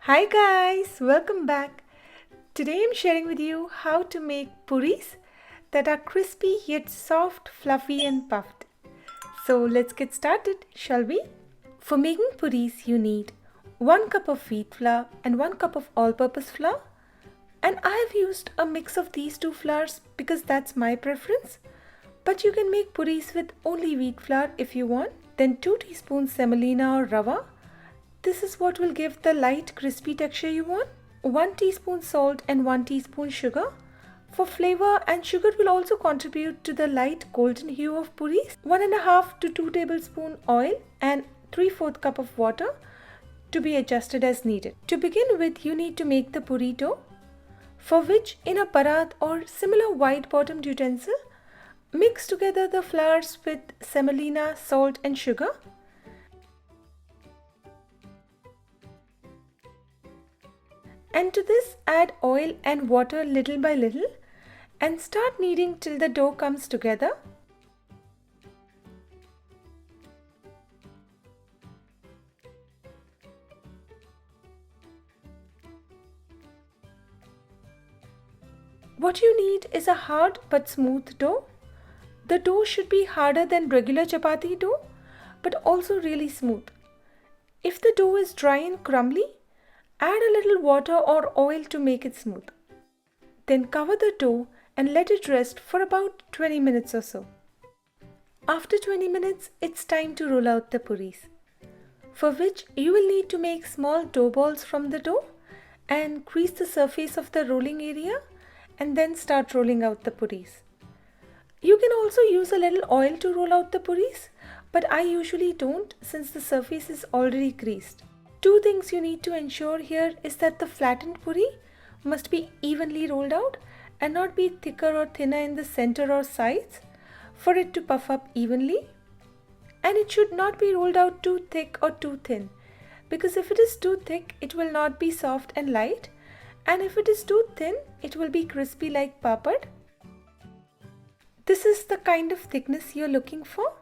Hi guys, welcome back. Today I'm sharing with you how to make puris that are crispy yet soft, fluffy and puffed. So let's get started, shall we? For making puris you need 1 cup of wheat flour and 1 cup of all-purpose flour. And I have used a mix of these two flours because that's my preference. But you can make puris with only wheat flour if you want. Then 2 teaspoons semolina or rava. This is what will give the light crispy texture you want. 1 teaspoon salt and 1 teaspoon sugar. For flavor, and sugar will also contribute to the light golden hue of puris. 1.5 to 2 tablespoon oil and 3/4 cup of water to be adjusted as needed. To begin with, you need to make the puri dough, for which in a parat or similar wide bottomed utensil, mix together the flours with semolina, salt and sugar. And to this add oil and water little by little and start kneading till the dough comes together. What you need is a hard but smooth dough. The dough should be harder than regular chapati dough, but also really smooth. If the dough is dry and crumbly, add a little water or oil to make it smooth. Then cover the dough and let it rest for about 20 minutes or so. After 20 minutes, it's time to roll out the puris, for which you will need to make small dough balls from the dough and grease the surface of the rolling area and then start rolling out the puris. You can also use a little oil to roll out the puris, but I usually don't since the surface is already greased. 2 things you need to ensure here is that the flattened puri must be evenly rolled out and not be thicker or thinner in the center or sides for it to puff up evenly. And it should not be rolled out too thick or too thin, because if it is too thick it will not be soft and light, and if it is too thin it will be crispy like papad. This is the kind of thickness you're looking for.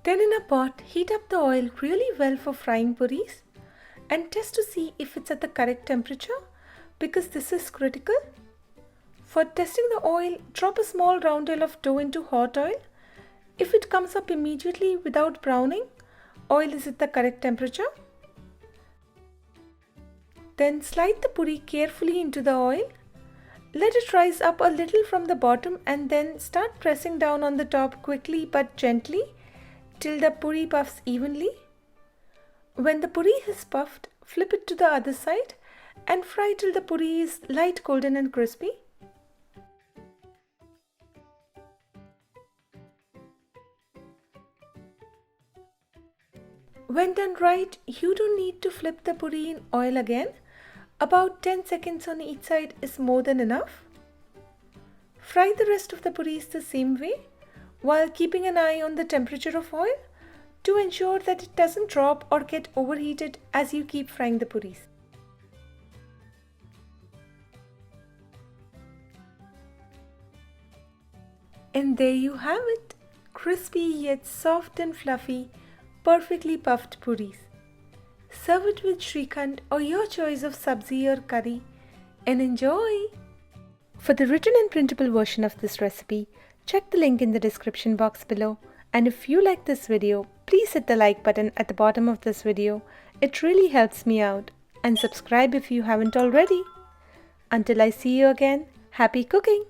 Then in a pot, heat up the oil really well for frying puris and test to see if it's at the correct temperature, because this is critical. For testing the oil, drop a small roundel of dough into hot oil. If it comes up immediately without browning, oil is at the correct temperature. Then slide the puri carefully into the oil. Let it rise up a little from the bottom and then start pressing down on the top quickly but gently till the puri puffs evenly. When the puri is puffed, flip it to the other side and fry till the puri is light golden and crispy. When done right, you don't need to flip the puri in oil again. About 10 seconds on each side is more than enough. Fry the rest of the puris the same way, while keeping an eye on the temperature of oil to ensure that it doesn't drop or get overheated as you keep frying the puris. And there you have it, crispy yet soft and fluffy, perfectly puffed puris. Serve it with shrikhand or your choice of sabzi or curry and enjoy! For the written and printable version of this recipe, check the link in the description box below. And if you like this video, please hit the like button at the bottom of this video. It really helps me out. And subscribe if you haven't already. Until I see you again, happy cooking!